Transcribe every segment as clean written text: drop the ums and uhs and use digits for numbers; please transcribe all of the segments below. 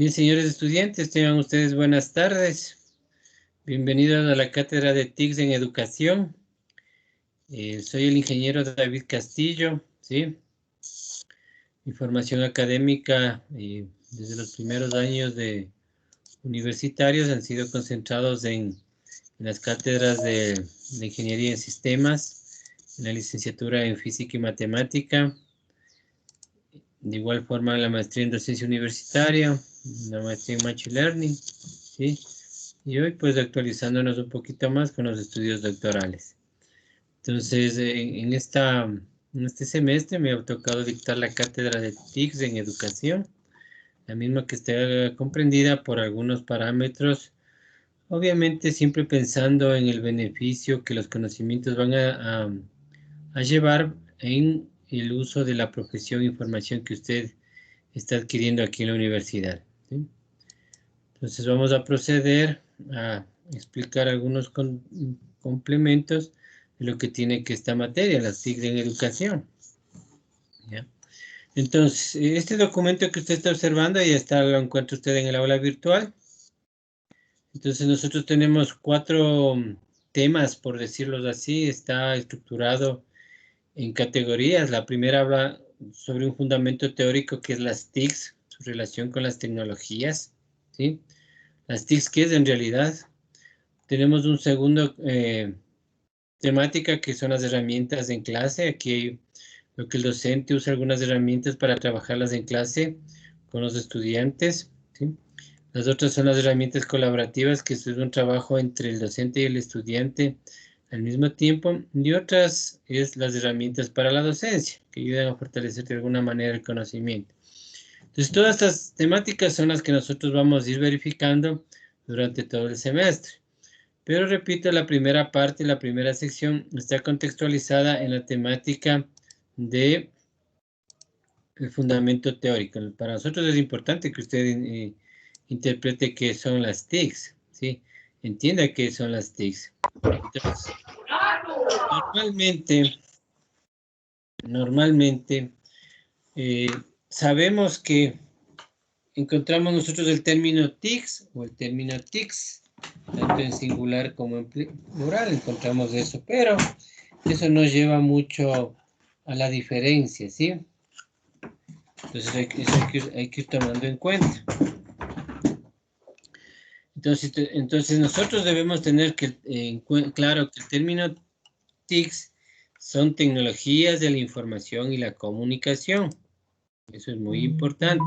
Bien, señores estudiantes, tengan ustedes buenas tardes. Bienvenidos a la cátedra de TICS en educación. Soy el ingeniero David Castillo, ¿sí? Mi formación académica desde los primeros años de universitarios han sido concentrados en las cátedras de Ingeniería en Sistemas, en la licenciatura en Física y Matemática, de igual forma la maestría en Docencia Universitaria, la maestría en Machine Learning, ¿sí? Y hoy pues actualizándonos un poquito más con los estudios doctorales. Entonces, en este semestre me ha tocado dictar la cátedra de TICS en educación, la misma que está comprendida por algunos parámetros, obviamente siempre pensando en el beneficio que los conocimientos van a llevar en el uso de la profesión e información que usted está adquiriendo aquí en la universidad, ¿sí? Entonces vamos a proceder a explicar algunos complementos de lo que tiene que esta materia, las TIC en educación. ¿Ya? Entonces, este documento que usted está observando, ya está, lo encuentra usted en el aula virtual. Entonces nosotros tenemos 4 temas, por decirlo así, está estructurado en categorías. La primera habla sobre un fundamento teórico que es las TICs, su relación con las tecnologías, ¿sí? Las TICs, ¿qué es en realidad? Tenemos un segundo temática que son las herramientas en clase. Aquí lo que el docente usa algunas herramientas para trabajarlas en clase con los estudiantes, ¿sí? Las otras son las herramientas colaborativas, que es un trabajo entre el docente y el estudiante al mismo tiempo. Y otras es las herramientas para la docencia, que ayudan a fortalecer de alguna manera el conocimiento. Entonces, todas estas temáticas son las que nosotros vamos a ir verificando durante todo el semestre. Pero repito, la primera parte, la primera sección, está contextualizada en la temática de el fundamento teórico. Para nosotros es importante que usted interprete qué son las TICs, ¿sí? Entienda qué son las TICs. Entonces, normalmente sabemos que encontramos nosotros el término TICs o el término TICs, tanto en singular como en plural, encontramos eso, pero eso nos lleva mucho a la diferencia, ¿sí? Entonces hay que ir tomando en cuenta. Entonces nosotros debemos tener claro que el término TICs son tecnologías de la información y la comunicación. Eso es muy importante,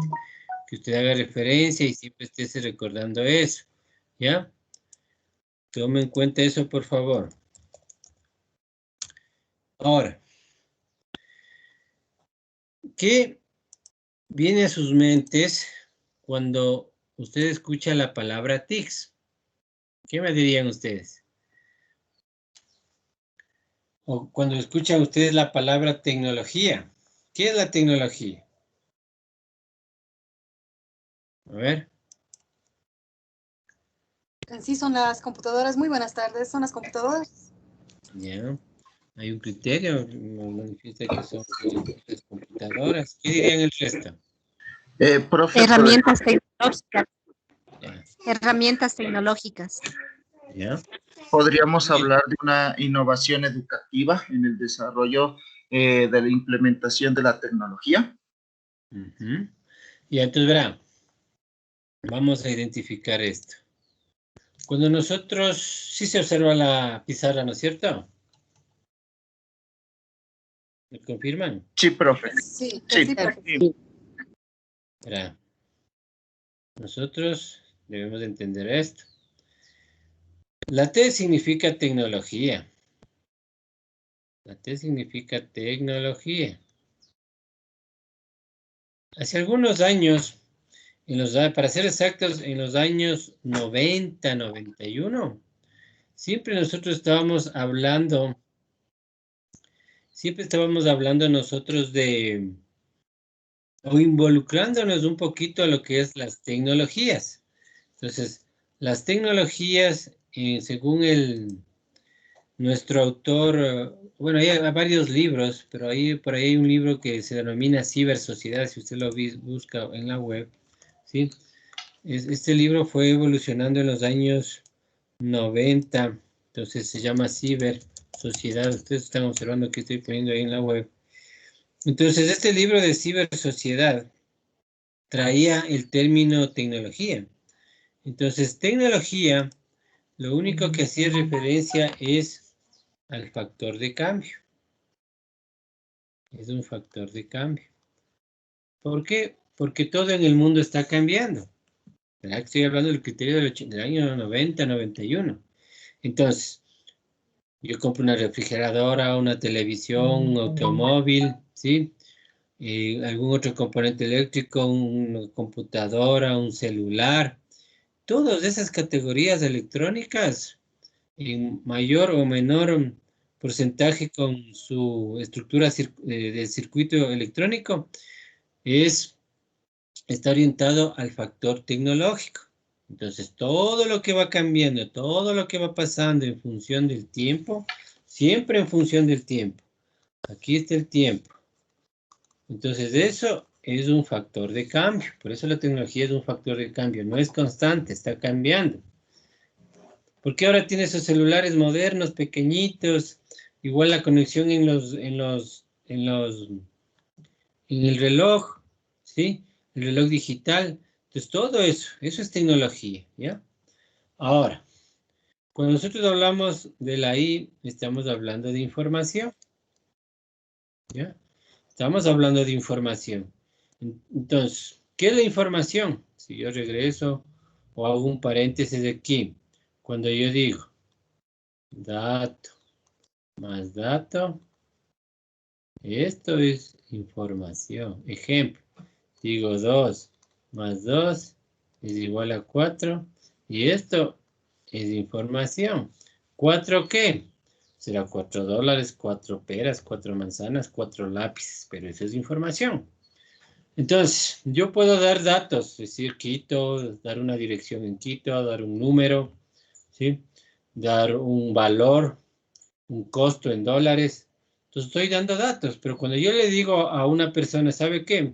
que usted haga referencia y siempre esté recordando eso, ¿ya? Tome en cuenta eso, por favor. Ahora, ¿qué viene a sus mentes cuando usted escucha la palabra TICs? ¿Qué me dirían ustedes? O cuando escuchan ustedes la palabra tecnología. ¿Qué es la tecnología? A ver. En sí son las computadoras. Muy buenas tardes, son las computadoras. Ya. Hay un criterio, manifiesta que son las computadoras. ¿Qué dirían el resto? Profe, Herramientas tecnológicas. Ya. Herramientas tecnológicas. ¿Ya? podríamos hablar de una innovación educativa en el desarrollo de la implementación de la tecnología. Y entonces verá, vamos a identificar esto. Cuando nosotros, sí se observa la pizarra, ¿no es cierto? ¿Me confirman? Sí, profe. Sí, Sí. sí, profe. Verá, nosotros debemos entender esto. La T significa tecnología. La T significa tecnología. Hace algunos años, para ser exactos, en los años 90, 91, siempre estábamos hablando nosotros o involucrándonos un poquito a lo que es las tecnologías. Entonces, las tecnologías, según nuestro autor, bueno, hay varios libros, pero por ahí hay un libro que se denomina Cibersociedad, si usted lo busca en la web, ¿sí? Este libro fue evolucionando en los años 90, entonces se llama Ciber Sociedad. Ustedes están observando que estoy poniendo ahí en la web. Entonces, este libro de Ciber Sociedad traía el término tecnología. Entonces, tecnología, lo único que hacía referencia es al factor de cambio. Es un factor de cambio. ¿Por qué? Porque todo en el mundo está cambiando. ¿Verdad? Estoy hablando del criterio del año 90, 91. Entonces, yo compro una refrigeradora, una televisión, un automóvil, ¿sí? Algún otro componente eléctrico, una computadora, un celular. Todas esas categorías electrónicas, en mayor o menor porcentaje con su estructura del circuito electrónico, está orientado al factor tecnológico. Entonces, todo lo que va cambiando, todo lo que va pasando en función del tiempo, siempre en función del tiempo. Aquí está el tiempo. Entonces, eso es un factor de cambio. Por eso la tecnología es un factor de cambio. No es constante, está cambiando. Porque ahora tiene esos celulares modernos, pequeñitos, igual la conexión en el reloj, ¿sí? El reloj digital. Entonces, todo eso es tecnología, ¿ya? Ahora, cuando nosotros hablamos de la I, estamos hablando de información, ¿ya? Estamos hablando de información. Entonces, ¿qué es la información? Si yo regreso o hago un paréntesis aquí, cuando yo digo dato más dato, esto es información. Ejemplo, digo 2 más 2 es igual a 4 y esto es información. ¿4 qué? Será $4, 4 peras, 4 manzanas, 4 lápices, pero eso es información. Entonces, yo puedo dar datos, es decir, Quito, dar una dirección en Quito, dar un número, ¿sí? Dar un valor, un costo en dólares. Entonces, estoy dando datos, pero cuando yo le digo a una persona, ¿sabe qué?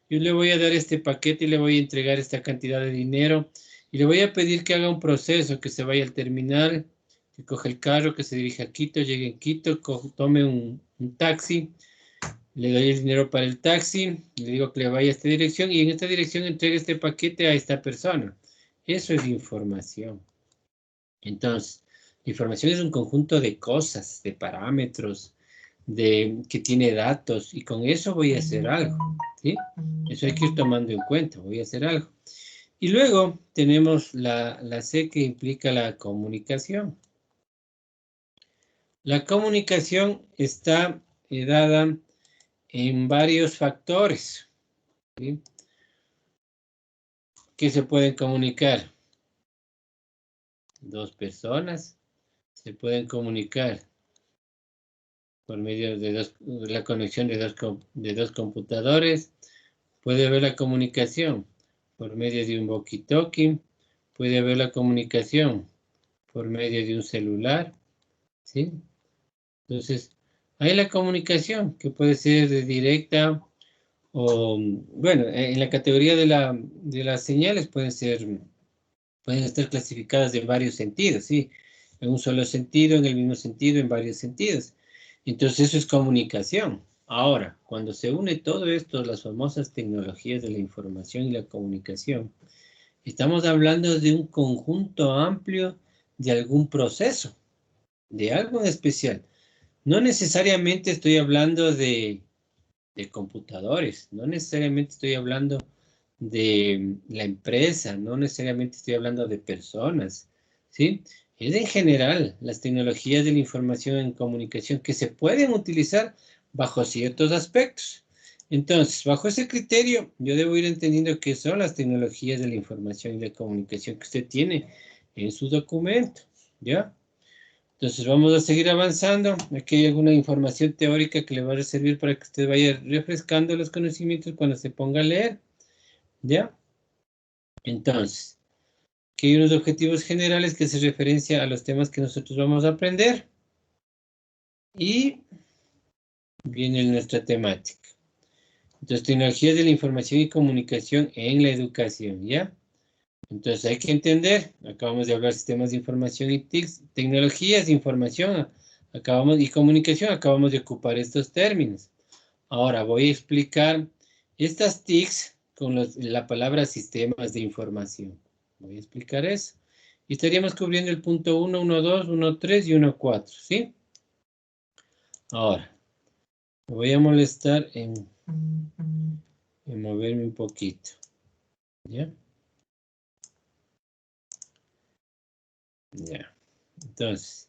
Yo le voy a dar este paquete y le voy a entregar esta cantidad de dinero y le voy a pedir que haga un proceso, que se vaya al terminal, que coge el carro, que se dirija a Quito, llegue en Quito, tome un taxi. Le doy el dinero para el taxi, le digo que le vaya a esta dirección y en esta dirección entregue este paquete a esta persona. Eso es información. Entonces, la información es un conjunto de cosas, de parámetros, que tiene datos y con eso voy a hacer algo, ¿sí? Eso hay que ir tomando en cuenta, voy a hacer algo. Y luego tenemos la C que implica la comunicación. La comunicación está dada en varios factores, ¿sí? ¿Qué se pueden comunicar? Dos personas se pueden comunicar por medio de la conexión de dos computadores. Puede haber la comunicación por medio de un walkie-talkie. Puede haber la comunicación por medio de un celular, ¿sí? Entonces, hay la comunicación que puede ser directa o, bueno, en la categoría de las señales pueden estar clasificadas en varios sentidos, ¿sí? En un solo sentido, en el mismo sentido, en varios sentidos. Entonces eso es comunicación. Ahora, cuando se une todo esto, las famosas tecnologías de la información y la comunicación, estamos hablando de un conjunto amplio de algún proceso, de algo en especial. No necesariamente estoy hablando de computadores, no necesariamente estoy hablando de la empresa, no necesariamente estoy hablando de personas, ¿sí? Es en general las tecnologías de la información en comunicación que se pueden utilizar bajo ciertos aspectos. Entonces, bajo ese criterio, yo debo ir entendiendo qué son las tecnologías de la información y la comunicación que usted tiene en su documento, ¿ya? Entonces vamos a seguir avanzando. Aquí hay alguna información teórica que le va a servir para que usted vaya refrescando los conocimientos cuando se ponga a leer, ¿ya? Entonces, aquí hay unos objetivos generales que se referencia a los temas que nosotros vamos a aprender. Y viene nuestra temática. Entonces, tecnologías de la información y comunicación en la educación, ¿ya? Entonces hay que entender, acabamos de hablar de sistemas de información y TICs, tecnologías de información, y comunicación, acabamos de ocupar estos términos. Ahora voy a explicar estas TICs con la palabra sistemas de información. Voy a explicar eso. Y estaríamos cubriendo el punto 1, 1, 2, 1, 3 y 1, 4, ¿sí? Ahora, me voy a molestar en moverme un poquito, ¿ya? Ya. Entonces,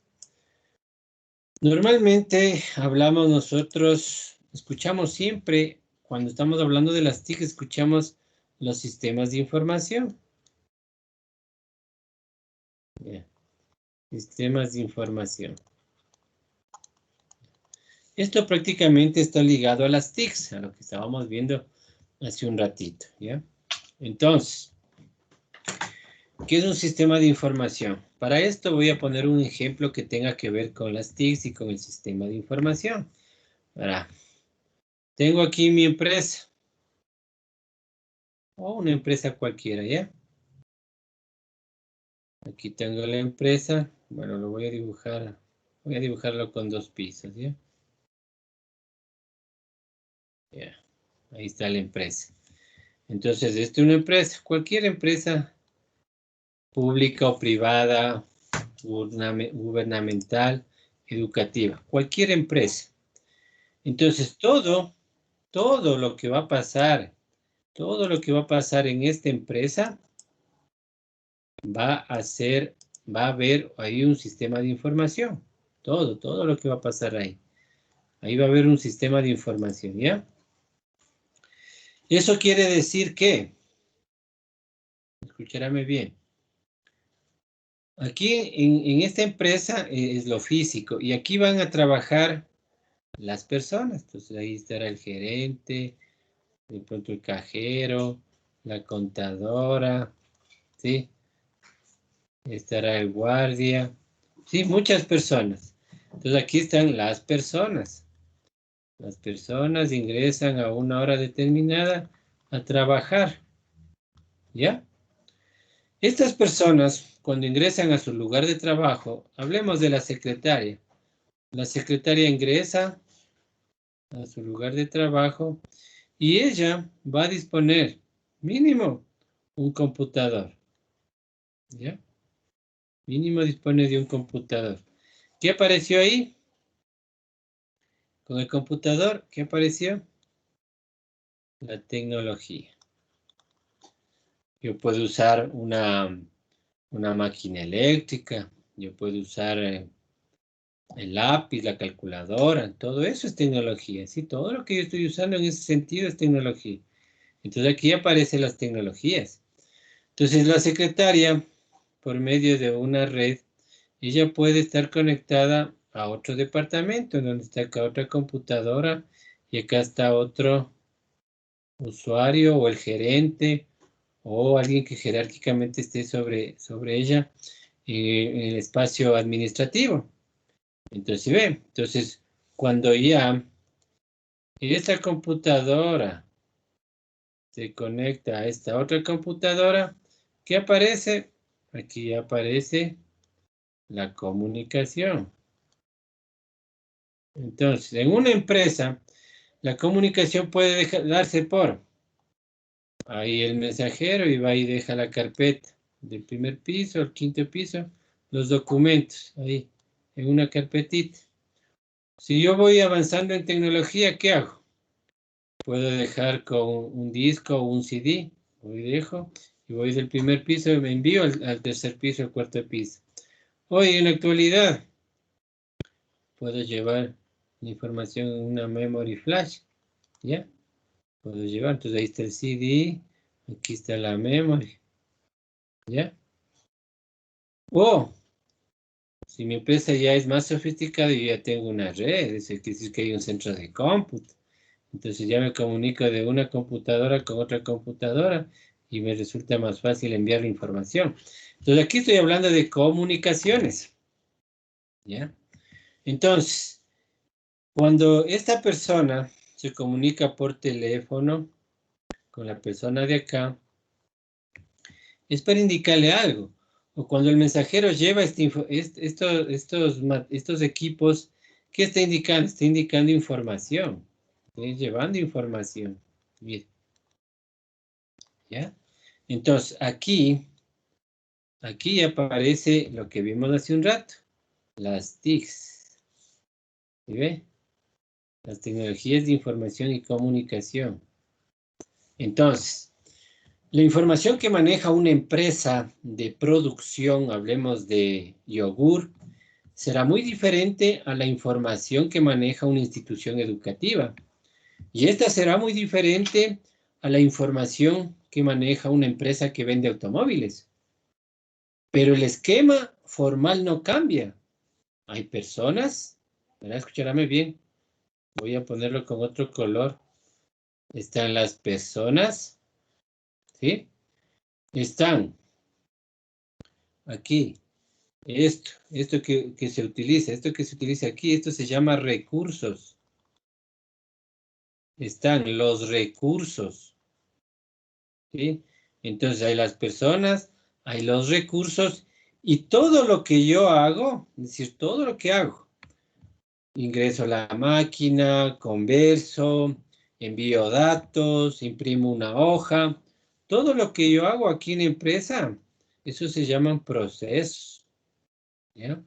normalmente hablamos nosotros, escuchamos siempre, cuando estamos hablando de las TIC, escuchamos los sistemas de información. Ya. Sistemas de información. Esto prácticamente está ligado a las TICs, a lo que estábamos viendo hace un ratito, ¿ya? Entonces, ¿qué es un sistema de información? Para esto voy a poner un ejemplo que tenga que ver con las TICs y con el sistema de información. Ahora, tengo aquí mi empresa, o una empresa cualquiera, ¿ya? Aquí tengo la empresa, bueno, lo voy a dibujarlo con 2 pisos, ¿ya? Ya, ahí está la empresa. Entonces, esta es una empresa, cualquier empresa pública o privada, gubernamental, educativa, cualquier empresa. Entonces, todo lo que va a pasar, todo lo que va a pasar en esta empresa va a haber ahí un sistema de información. Todo lo que va a pasar ahí. Ahí va a haber un sistema de información, ¿ya? Eso quiere decir que, escúchame bien, aquí en esta empresa es lo físico y aquí van a trabajar las personas. Entonces ahí estará el gerente, de pronto el cajero, la contadora, ¿sí? Estará el guardia, sí, muchas personas. Entonces aquí están las personas. Las personas ingresan a una hora determinada a trabajar, ¿ya? Estas personas, cuando ingresan a su lugar de trabajo, hablemos de la secretaria. La secretaria ingresa a su lugar de trabajo y ella va a disponer mínimo un computador, ¿ya? Mínimo dispone de un computador. ¿Qué apareció ahí? Con el computador, ¿qué apareció? La tecnología. Yo puedo usar una máquina eléctrica, yo puedo usar el lápiz, la calculadora, todo eso es tecnología, ¿sí? Todo lo que yo estoy usando en ese sentido es tecnología. Entonces aquí aparecen las tecnologías. Entonces la secretaria, por medio de una red, ella puede estar conectada a otro departamento, donde está acá otra computadora y acá está otro usuario o el gerente o alguien que jerárquicamente esté sobre ella en el espacio administrativo. Entonces, ¿sí ve? Entonces, cuando ya esta computadora se conecta a esta otra computadora, ¿qué aparece? Aquí aparece la comunicación. Entonces, en una empresa, la comunicación puede darse por ahí el mensajero y va y deja la carpeta del primer piso al quinto piso, los documentos ahí, en una carpetita. Si yo voy avanzando en tecnología, ¿qué hago? Puedo dejar con un disco o un CD, voy dejo, y voy del primer piso y me envío al tercer piso, al cuarto piso. Hoy, en la actualidad, puedo llevar la información en una memory flash, ¿ya? Puedo llevar, entonces ahí está el CD, aquí está la memory, ¿ya? O, si mi empresa ya es más sofisticada, yo ya tengo una red, es decir, que hay un centro de cómputo. Entonces ya me comunico de una computadora con otra computadora y me resulta más fácil enviar la información. Entonces aquí estoy hablando de comunicaciones, ¿ya? Entonces, cuando esta persona se comunica por teléfono con la persona de acá, es para indicarle algo. O cuando el mensajero lleva estos equipos, ¿qué está indicando? Está indicando información. Está llevando información. Bien. ¿Ya? Entonces, aquí aparece lo que vimos hace un rato. Las TICs. ¿Sí ve? Las tecnologías de información y comunicación. Entonces, la información que maneja una empresa de producción, hablemos de yogur, será muy diferente a la información que maneja una institución educativa. Y esta será muy diferente a la información que maneja una empresa que vende automóviles. Pero el esquema formal no cambia. Hay personas, ¿verdad? Escuchadme bien, voy a ponerlo con otro color. Están las personas, ¿sí? Están aquí, esto que se utiliza aquí, esto se llama recursos. Están los recursos, ¿sí? Entonces hay las personas, hay los recursos y todo lo que yo hago, es decir, todo lo que hago, ingreso a la máquina, converso, envío datos, imprimo una hoja, todo lo que yo hago aquí en la empresa, eso se llaman procesos, ¿ya?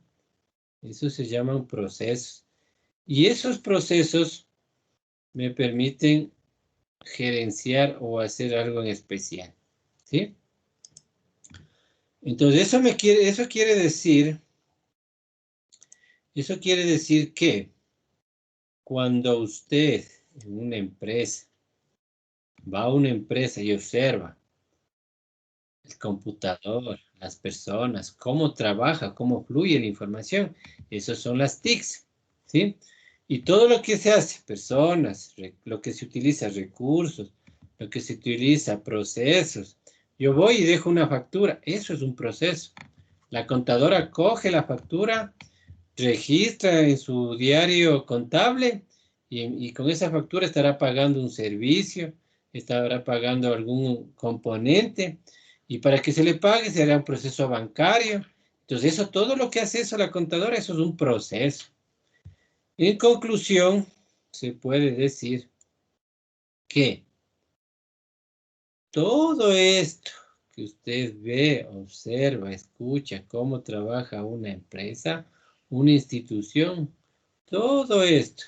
Eso se llaman procesos. Y esos procesos me permiten gerenciar o hacer algo en especial, ¿sí? Entonces, eso quiere decir que cuando usted en una empresa va a una empresa y observa el computador, las personas, cómo trabaja, cómo fluye la información, esas son las TICs, ¿sí? Y todo lo que se hace, personas, lo que se utiliza, recursos, lo que se utiliza, procesos. Yo voy y dejo una factura, eso es un proceso. La contadora coge la factura, registra en su diario contable y con esa factura estará pagando un servicio, estará pagando algún componente y para que se le pague se hará un proceso bancario. Entonces eso, todo lo que hace eso la contadora, eso es un proceso. En conclusión, se puede decir que todo esto que usted ve, observa, escucha, cómo trabaja una empresa, una institución, todo esto,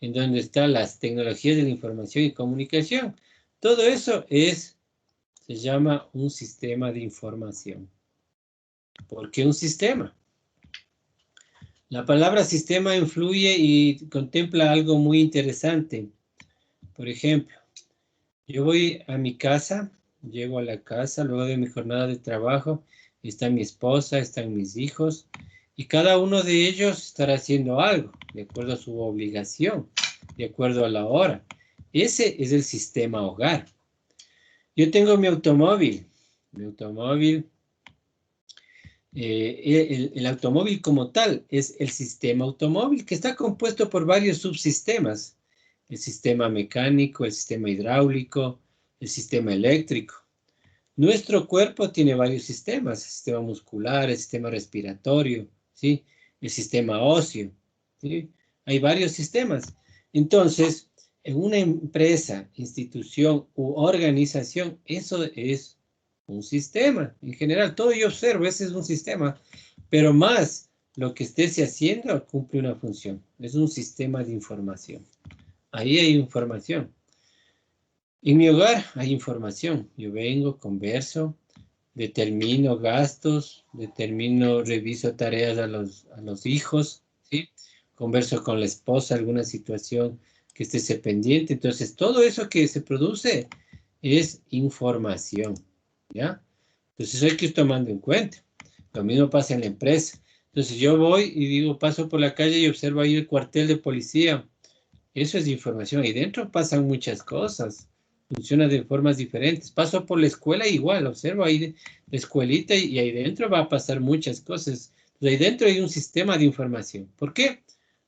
en donde están las tecnologías de la información y comunicación, todo eso se llama un sistema de información. ¿Por qué un sistema? La palabra sistema influye y contempla algo muy interesante. Por ejemplo, yo voy a mi casa, llego a la casa luego de mi jornada de trabajo, está mi esposa, están mis hijos, y cada uno de ellos estará haciendo algo, de acuerdo a su obligación, de acuerdo a la hora. Ese es el sistema hogar. Yo tengo mi automóvil, el automóvil como tal es el sistema automóvil que está compuesto por varios subsistemas. El sistema mecánico, el sistema hidráulico, el sistema eléctrico. Nuestro cuerpo tiene varios sistemas, el sistema muscular, el sistema respiratorio, ¿sí? El sistema óseo, ¿sí? Hay varios sistemas. Entonces, en una empresa, institución u organización, eso es un sistema. En general, todo yo observo, ese es un sistema, pero más lo que esté haciendo cumple una función. Es un sistema de información. Ahí hay información. En mi hogar hay información. Yo vengo, converso, determino gastos, reviso tareas a los hijos, ¿sí? Converso con la esposa, alguna situación que esté pendiente. Entonces, todo eso que se produce es información, ¿ya? Entonces, hay que ir tomando en cuenta. Lo mismo pasa en la empresa. Entonces, yo voy y digo, paso por la calle y observo ahí el cuartel de policía. Eso es información. Ahí dentro pasan muchas cosas. Funciona de formas diferentes. Paso por la escuela igual, observo ahí la escuelita y ahí dentro va a pasar muchas cosas. Entonces, ahí dentro hay un sistema de información. ¿Por qué?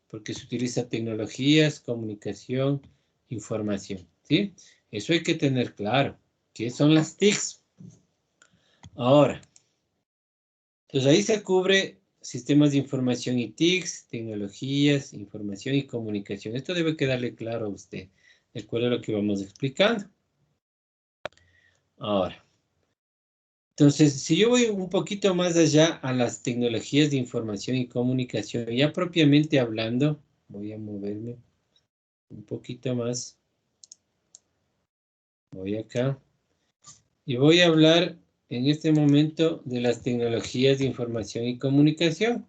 Porque se utiliza tecnologías, comunicación, información, ¿sí? Eso hay que tener claro. ¿Qué son las TICs? Ahora, entonces ahí se cubre sistemas de información y TICs, tecnologías, información y comunicación. Esto debe quedarle claro a usted, de acuerdo a lo que vamos explicando. Ahora, entonces, si yo voy un poquito más allá a las tecnologías de información y comunicación, ya propiamente hablando, voy a moverme un poquito más. Voy acá. Y voy a hablar en este momento de las tecnologías de información y comunicación,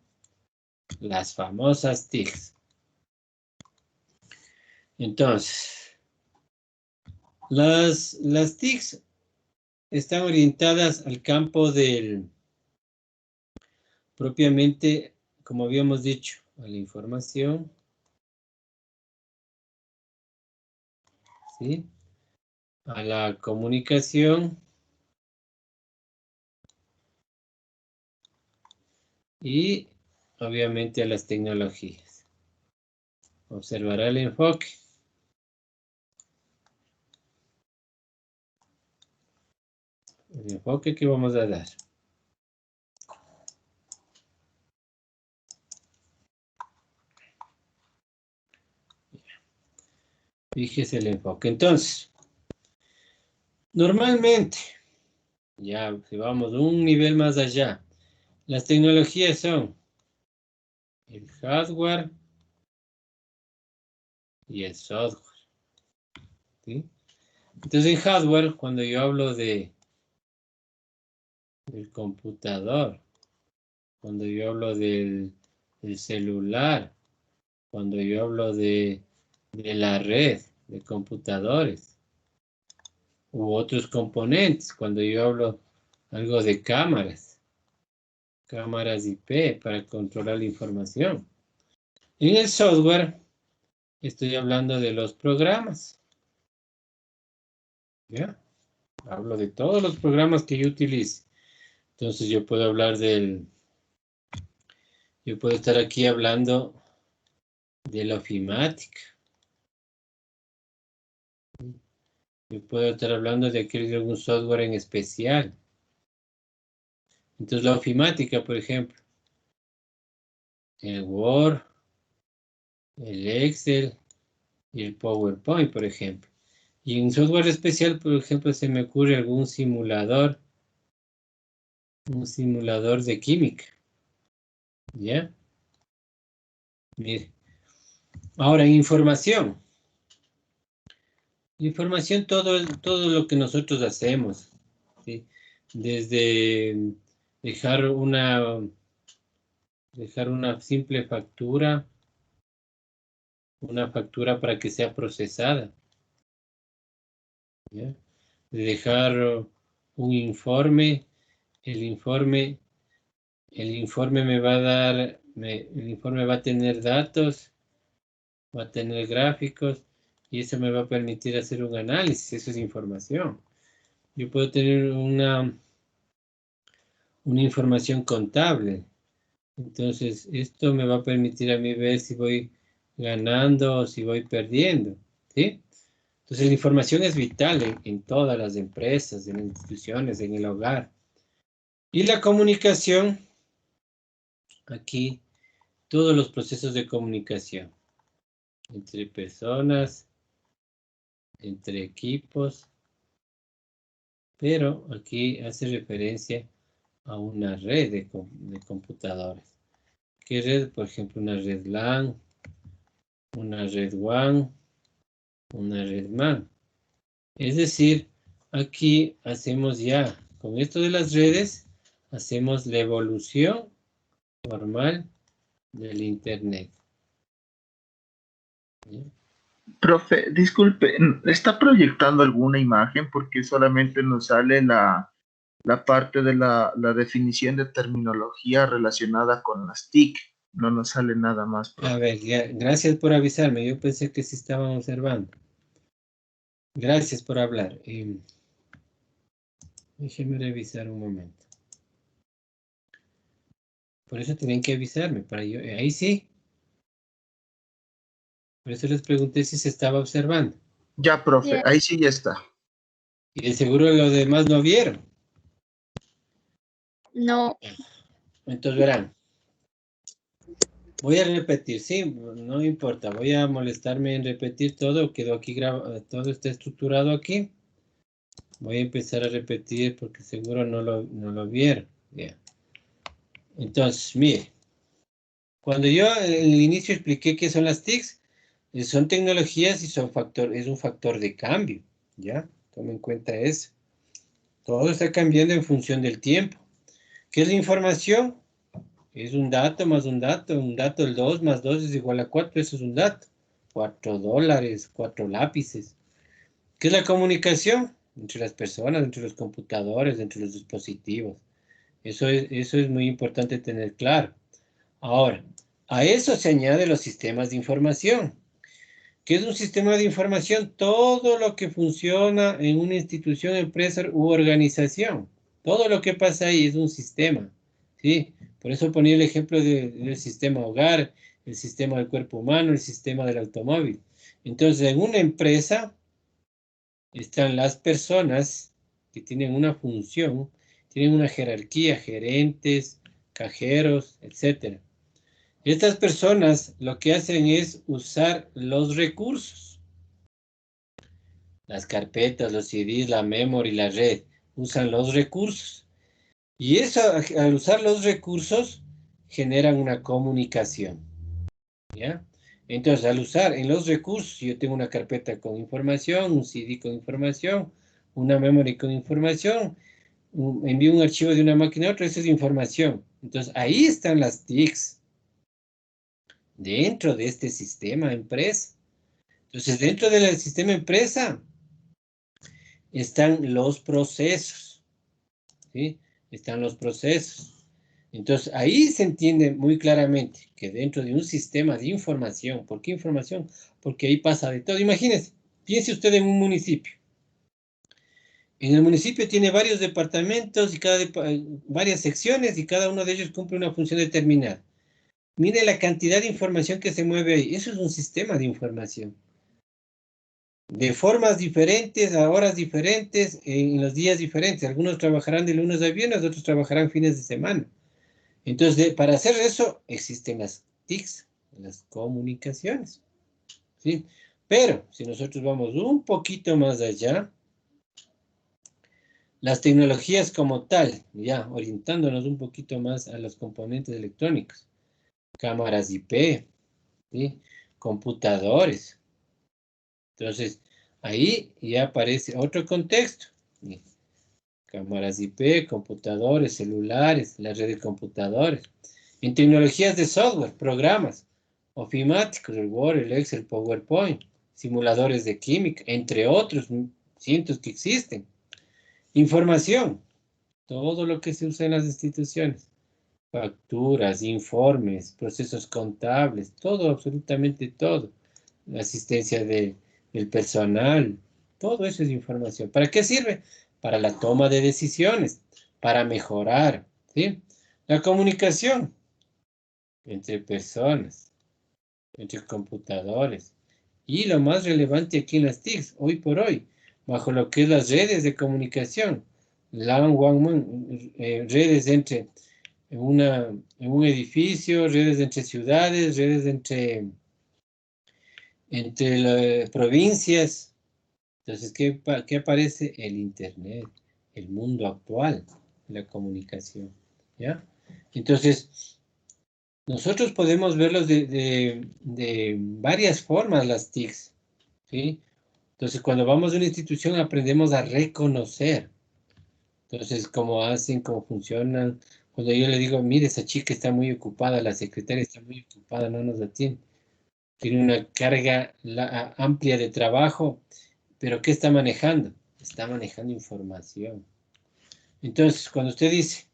las famosas TICs. Entonces, las TICs están orientadas al campo del, propiamente, como habíamos dicho, a la información, ¿sí? A la comunicación y, obviamente, a las tecnologías. Observará el enfoque. El enfoque que vamos a dar. Fíjese el enfoque. Entonces, normalmente, ya si vamos un nivel más allá, las tecnologías son el hardware y el software, ¿sí? Entonces, en hardware, cuando yo hablo del computador, cuando yo hablo del celular, cuando yo hablo de la red de computadores u otros componentes, cuando yo hablo algo de cámaras IP para controlar la información. En el software estoy hablando de los programas, ¿ya? Hablo de todos los programas que yo utilice. Entonces yo puedo hablar yo puedo estar aquí hablando de la ofimática. Yo puedo estar hablando de algún software en especial. Entonces la ofimática, por ejemplo, el Word, el Excel y el PowerPoint, por ejemplo. Y en software especial, por ejemplo, se me ocurre algún simulador, un simulador de química. ¿Ya? Mire. Ahora, información. Información, todo lo que nosotros hacemos, ¿sí? Desde dejar una simple factura, una factura para que sea procesada, ¿ya? De dejar un informe, el informe me va a dar, el informe va a tener datos, va a tener gráficos, y eso me va a permitir hacer un análisis, eso es información. Yo puedo tener una información contable. Entonces, esto me va a permitir a mí ver si voy ganando o si voy perdiendo, ¿sí? Entonces, la información es vital en todas las empresas, en las instituciones, en el hogar. Y la comunicación, aquí, todos los procesos de comunicación entre personas, entre equipos, pero aquí hace referencia a una red de computadores. ¿Qué red? Por ejemplo, una red LAN, una red WAN, una red MAN. Es decir, aquí hacemos ya, con esto de las redes, hacemos la evolución normal del Internet. ¿Sí? Profe, disculpe, ¿está proyectando alguna imagen? Porque solamente nos sale la parte de la definición de terminología relacionada con las TIC. No nos sale nada más, A profe. ver, gracias por avisarme. Yo pensé que sí estaban observando. Gracias por hablar. Déjenme revisar un momento. Por eso tienen que avisarme. Para yo, ahí sí. Por eso les pregunté si se estaba observando. Ya, profe, ahí sí ya está. Y de seguro los demás no vieron. No. Entonces verán. Voy a repetir, sí, no importa. Voy a molestarme en repetir todo. Quedó aquí grabado, todo está estructurado aquí. Voy a empezar a repetir porque seguro no lo vieron. Bien. Entonces, mire. Cuando yo en el inicio expliqué qué son las TICs, son tecnologías y es un factor de cambio, ¿ya? Tomen en cuenta eso. Todo está cambiando en función del tiempo. ¿Qué es la información? Es un dato más un dato. Un dato, el 2 más 2 es igual a 4, eso es un dato. $4, 4 lápices. ¿Qué es la comunicación? Entre las personas, entre los computadores, entre los dispositivos. Eso es muy importante tener claro. Ahora, a eso se añaden los sistemas de información. ¿Qué es un sistema de información? Todo lo que funciona en una institución, empresa u organización. Todo lo que pasa ahí es un sistema, ¿sí? Por eso ponía el ejemplo del sistema hogar, el sistema del cuerpo humano, el sistema del automóvil. Entonces, en una empresa están las personas que tienen una función, tienen una jerarquía, gerentes, cajeros, etcétera. Estas personas lo que hacen es usar los recursos. Las carpetas, los CDs, la memory, la red. Usan los recursos. Y eso, al usar los recursos, generan una comunicación. ¿Ya? Entonces, al usar en los recursos, yo tengo una carpeta con información, un CD con información, una memory con información, envío un archivo de una máquina a otra, eso es información. Entonces, ahí están las TICs. Dentro de este sistema empresa. Entonces, dentro del sistema empresa están los procesos, ¿sí? Están los procesos. Entonces, ahí se entiende muy claramente que dentro de un sistema de información, ¿por qué información? Porque ahí pasa de todo. Imagínense, piense usted en un municipio. En el municipio tiene varios departamentos y varias secciones y cada uno de ellos cumple una función determinada. Mire la cantidad de información que se mueve ahí. Eso es un sistema de información. De formas diferentes, a horas diferentes, en los días diferentes. Algunos trabajarán de lunes a viernes, otros trabajarán fines de semana. Entonces, para hacer eso, existen las TICs, las comunicaciones, ¿sí? Pero, si nosotros vamos un poquito más allá, las tecnologías como tal, ya orientándonos un poquito más a los componentes electrónicos, cámaras IP, ¿sí? Computadores. Entonces, ahí ya aparece otro contexto. Cámaras IP, computadores, celulares, la red de computadores. En tecnologías de software, programas, ofimáticos, el Word, el Excel, el PowerPoint, simuladores de química, entre otros cientos que existen. Información, todo lo que se usa en las instituciones. Facturas, informes, procesos contables, todo, absolutamente todo. La asistencia del personal, todo eso es información. ¿Para qué sirve? Para la toma de decisiones, para mejorar, ¿sí? La comunicación entre personas, entre computadores. Y lo más relevante aquí en las TICs, hoy por hoy, bajo lo que es las redes de comunicación, redes entre en un edificio, redes entre ciudades, redes entre provincias. Entonces, ¿qué aparece? El Internet, el mundo actual, la comunicación, ¿ya? Entonces, nosotros podemos verlos de varias formas, las TICs, ¿sí? Entonces, cuando vamos a una institución aprendemos a reconocer. Entonces, cómo hacen, cómo funcionan. Cuando yo le digo, mire, esa chica está muy ocupada, la secretaria está muy ocupada, no nos atiende. Tiene una carga amplia de trabajo, pero ¿qué está manejando? Está manejando información. Entonces, cuando usted dice,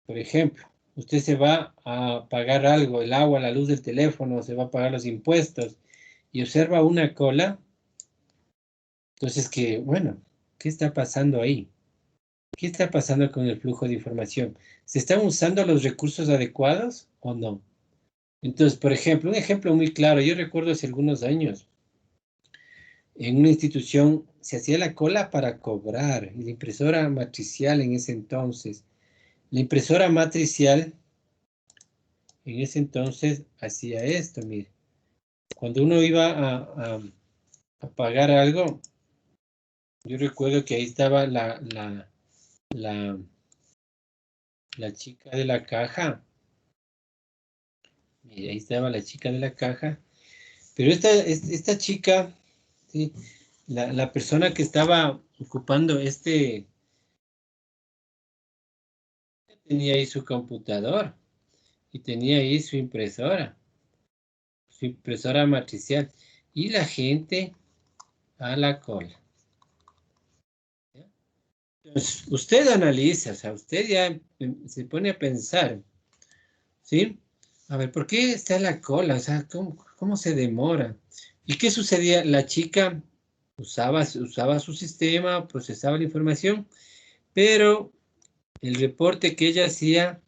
por ejemplo, usted se va a pagar algo, el agua, la luz del teléfono, se va a pagar los impuestos, y observa una cola, entonces bueno, ¿qué está pasando ahí? ¿Qué está pasando con el flujo de información? ¿Se están usando los recursos adecuados o no? Entonces, por ejemplo, un ejemplo muy claro, yo recuerdo hace algunos años, en una institución se hacía la cola para cobrar, y la impresora matricial en ese entonces, La impresora matricial en ese entonces hacía esto, mire. Cuando uno iba a pagar algo, yo recuerdo que ahí estaba la chica de la caja. Mire, ahí estaba la chica de la caja. Pero esta chica, ¿sí? La persona que estaba ocupando tenía ahí su computador y tenía ahí su impresora matricial. Y la gente a la cola. Entonces, usted analiza, o sea, usted ya se pone a pensar, ¿sí? A ver, ¿por qué está en la cola? O sea, ¿cómo se demora? ¿Y qué sucedía? La chica usaba su sistema, procesaba la información, pero el reporte que ella hacía,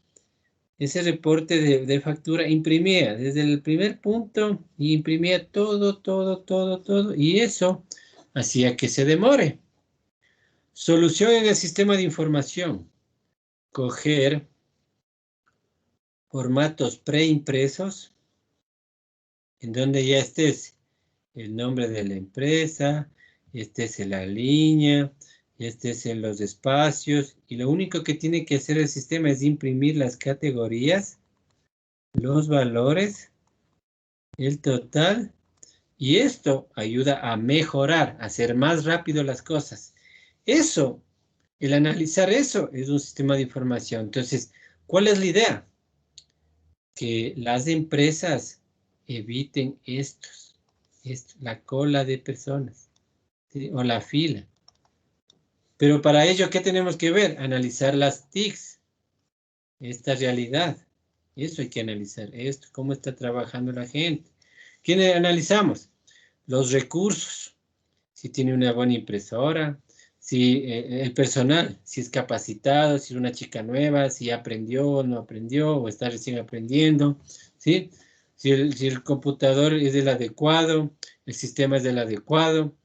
ese reporte de factura, imprimía desde el primer punto y imprimía todo, y eso hacía que se demore. Solución en el sistema de información. Coger formatos preimpresos en donde ya estés el nombre de la empresa, estés en la línea, estés en los espacios, y lo único que tiene que hacer el sistema es imprimir las categorías, los valores, el total, y esto ayuda a mejorar, a hacer más rápido las cosas. Eso, el analizar eso es un sistema de información. Entonces, ¿cuál es la idea? Que las empresas eviten la cola de personas, ¿sí? O la fila. Pero para ello, ¿qué tenemos que ver? Analizar las TICs, esta realidad. Eso hay que analizar, esto, cómo está trabajando la gente. ¿Quién analizamos? Los recursos, si tiene una buena impresora, si el personal, si es capacitado, si es una chica nueva, si aprendió o no aprendió, o está recién aprendiendo, ¿sí? Si el computador es del adecuado, el sistema es del adecuado.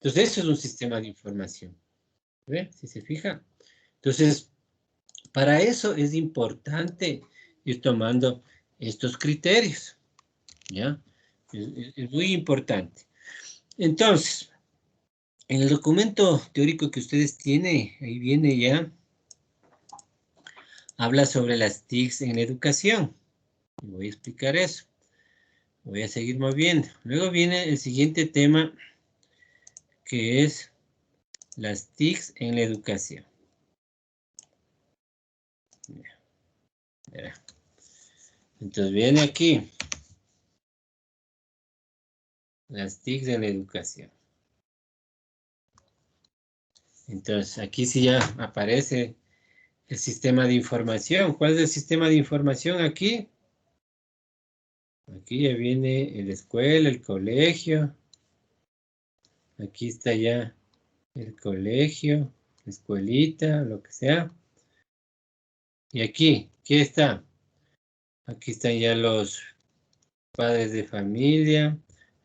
Entonces, eso es un sistema de información. ¿Ve? Si se fija. Entonces, para eso es importante ir tomando estos criterios, ¿ya? Es muy importante. Entonces, en el documento teórico que ustedes tienen, ahí viene ya, habla sobre las TICs en la educación. Voy a explicar eso. Voy a seguir moviendo. Luego viene el siguiente tema, que es las TICs en la educación. Entonces viene aquí las TICs en la educación. Entonces aquí sí ya aparece el sistema de información. ¿Cuál es el sistema de información aquí? Aquí ya viene la escuela, el colegio. Aquí está ya el colegio, la escuelita, lo que sea. Y aquí, ¿qué está? Aquí están ya los padres de familia.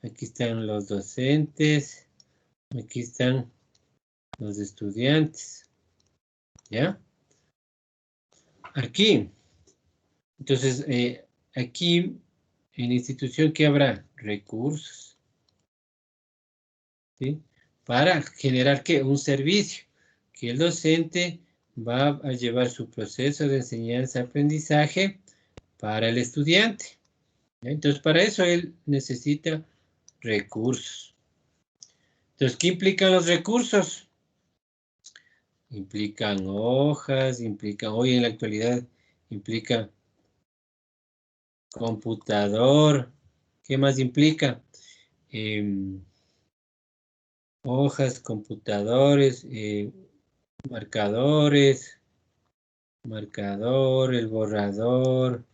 Aquí están los docentes. Aquí están los estudiantes. ¿Ya? Aquí. Entonces, aquí en la institución, ¿qué habrá? Recursos. ¿Sí? Para generar, ¿qué? Un servicio. Que el docente va a llevar su proceso de enseñanza-aprendizaje para el estudiante. ¿Ya? Entonces, para eso él necesita recursos. Entonces, ¿qué implican los recursos? Implican hojas, hoy en la actualidad, implica computador. ¿Qué más implica? Hojas, computadores, marcadores, el borrador,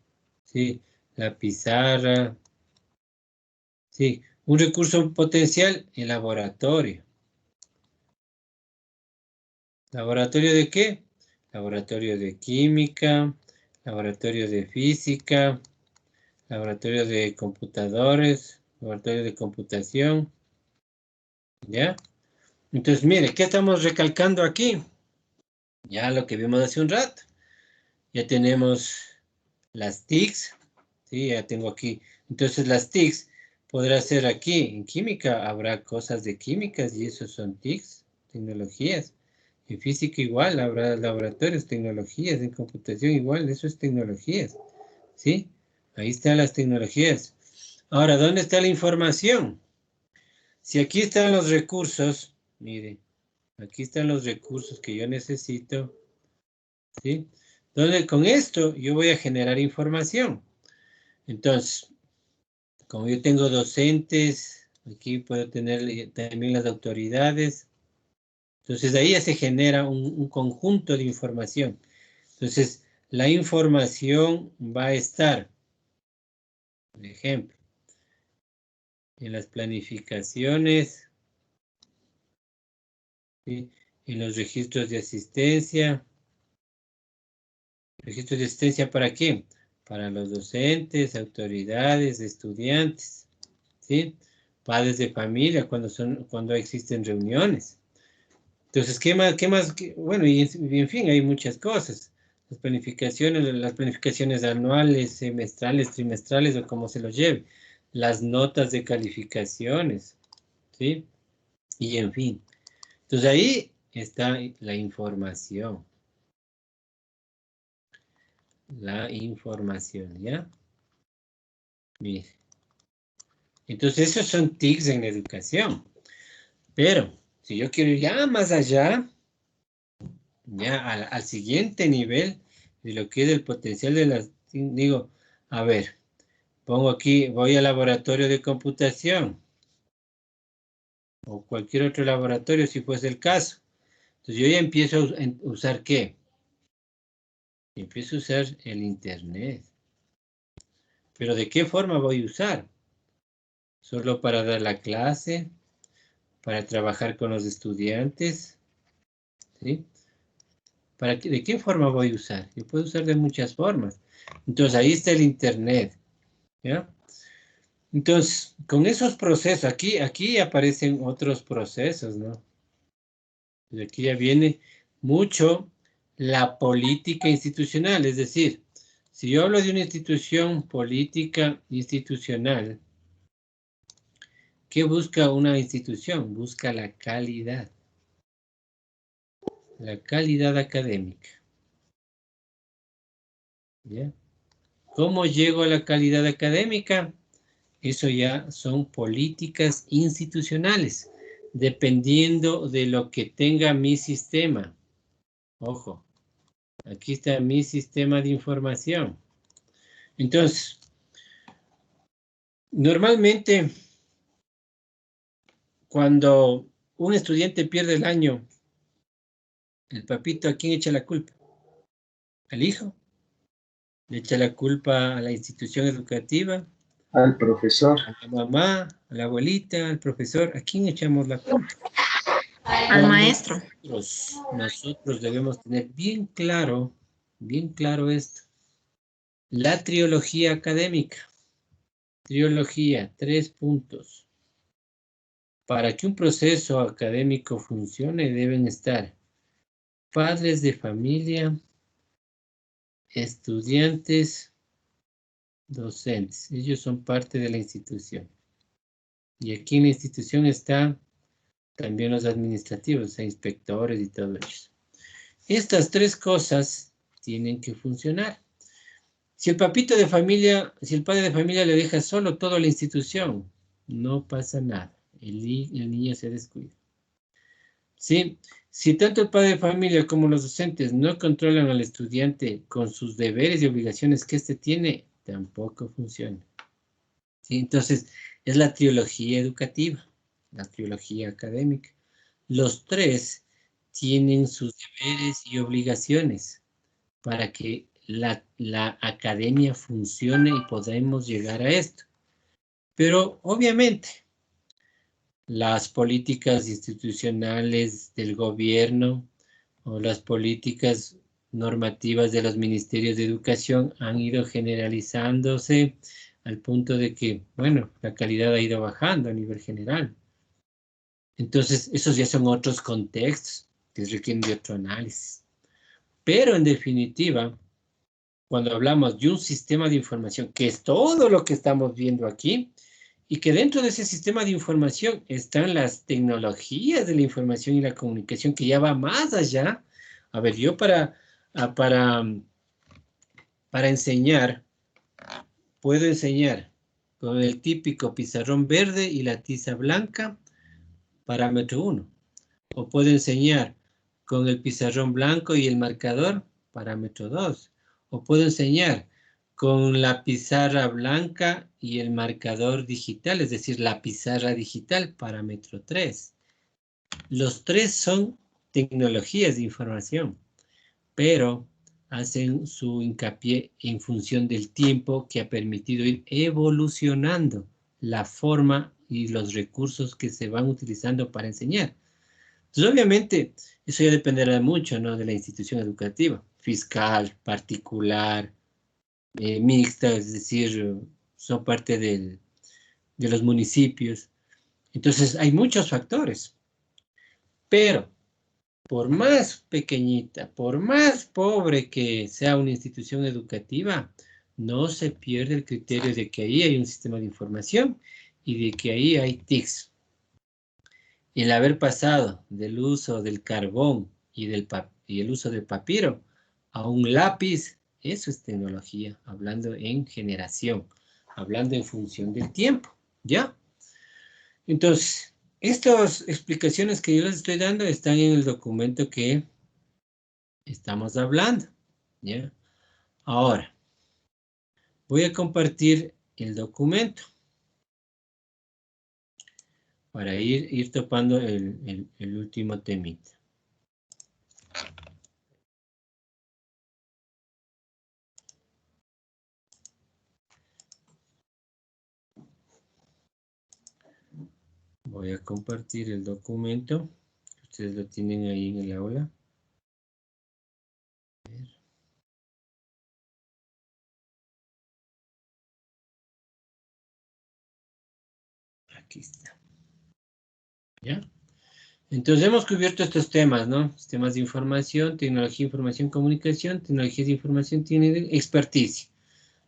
¿sí? La pizarra, ¿sí? Un recurso potencial, el laboratorio. ¿Laboratorio de qué? Laboratorio de química, laboratorio de física, laboratorio de computadores, laboratorio de computación, ¿ya? Entonces, mire, ¿qué estamos recalcando aquí? Ya lo que vimos hace un rato. Ya tenemos las TICs, ¿sí? Ya tengo aquí. Entonces las TICs podrá ser aquí. En química habrá cosas de químicas y esos son TICs, tecnologías. En física igual habrá laboratorios, tecnologías. En computación igual, eso es tecnologías, ¿sí? Ahí están las tecnologías. Ahora, ¿dónde está la información? Si aquí están los recursos, mire, aquí están los recursos que yo necesito, ¿sí? Entonces, con esto yo voy a generar información. Entonces, como yo tengo docentes, aquí puedo tener también las autoridades. Entonces, ahí ya se genera un conjunto de información. Entonces, la información va a estar, por ejemplo, en las planificaciones, ¿sí? En los registros de asistencia. ¿Registros de asistencia para qué? Para los docentes, autoridades, estudiantes, ¿sí? Padres de familia cuando existen reuniones. Entonces, ¿qué más? Bueno, y en fin, hay muchas cosas. Las planificaciones anuales, semestrales, trimestrales o como se los lleve. Las notas de calificaciones, ¿sí? Y en fin. Entonces ahí está la información. La información, ¿ya? Mire. Entonces esos son TICs en la educación. Pero si yo quiero ir ya más allá, ya al siguiente nivel de lo que es el potencial de las... Digo, a ver, pongo aquí, voy al laboratorio de computación o cualquier otro laboratorio si fuese el caso. Entonces yo ya empiezo a usar ¿qué? Empiezo a usar el internet. ¿Pero de qué forma voy a usar? ¿Solo para dar la clase? ¿Para trabajar con los estudiantes? ¿Sí? ¿De qué forma voy a usar? Yo puedo usar de muchas formas. Entonces, ahí está el internet, ¿ya? Entonces, con esos procesos, aquí aparecen otros procesos, ¿no? Y aquí ya viene mucho la política institucional, es decir, si yo hablo de una institución política institucional, ¿qué busca una institución? Busca la calidad académica, ¿ya? ¿Cómo llego a la calidad académica? Eso ya son políticas institucionales, dependiendo de lo que tenga mi sistema. Ojo, aquí está mi sistema de información. Entonces, normalmente, cuando un estudiante pierde el año, el papito, ¿a quién echa la culpa? ¿Al hijo? ¿Le echa la culpa a la institución educativa? Al profesor. ¿A la mamá? ¿A la abuelita? ¿Al profesor? ¿A quién echamos la culpa? Al maestro. Nosotros debemos tener bien claro esto. La trilogía académica. Trilogía, 3 puntos. Para que un proceso académico funcione deben estar padres de familia, estudiantes, docentes. Ellos son parte de la institución. Y aquí en la institución están también los administrativos, o sea, inspectores y todo eso. Estas 3 cosas tienen que funcionar. Si el padre de familia le deja solo toda la institución, no pasa nada. El niño se descuida. ¿Sí? Si tanto el padre de familia como los docentes no controlan al estudiante con sus deberes y obligaciones que éste tiene, tampoco funciona. ¿Sí? Entonces, es la trilogía educativa, la trilogía académica. Los 3 tienen sus deberes y obligaciones para que la academia funcione y podemos llegar a esto. Pero obviamente las políticas institucionales del gobierno o las políticas normativas de los ministerios de educación han ido generalizándose al punto de que, bueno, la calidad ha ido bajando a nivel general. Entonces, esos ya son otros contextos que requieren de otro análisis. Pero en definitiva, cuando hablamos de un sistema de información, que es todo lo que estamos viendo aquí, y que dentro de ese sistema de información están las tecnologías de la información y la comunicación, que ya va más allá. A ver, yo para enseñar, puedo enseñar con el típico pizarrón verde y la tiza blanca, parámetro 1. O puedo enseñar con el pizarrón blanco y el marcador, parámetro 2. O puedo enseñar con la pizarra blanca y el marcador digital, es decir, la pizarra digital, parámetro 3. Los tres son tecnologías de información, pero hacen su hincapié en función del tiempo que ha permitido ir evolucionando la forma y los recursos que se van utilizando para enseñar. Entonces, obviamente, eso ya dependerá mucho, ¿no?, de la institución educativa, fiscal, particular, mixta, es decir, son parte de los municipios. Entonces, hay muchos factores, pero por más pequeñita, por más pobre que sea una institución educativa, no se pierde el criterio de que ahí hay un sistema de información y de que ahí hay TICs. El haber pasado del uso del carbón y el uso del papiro a un lápiz, eso es tecnología, hablando en generación, hablando en función del tiempo, ¿ya? Entonces, estas explicaciones que yo les estoy dando están en el documento que estamos hablando, ¿ya? Ahora, voy a compartir el documento para ir topando el último temita. Voy a compartir el documento. Ustedes lo tienen ahí en el aula. A ver. Aquí está. ¿Ya? Entonces hemos cubierto estos temas, ¿no? Sistemas de información, tecnología, información, comunicación, tecnologías de información, tiene experticia.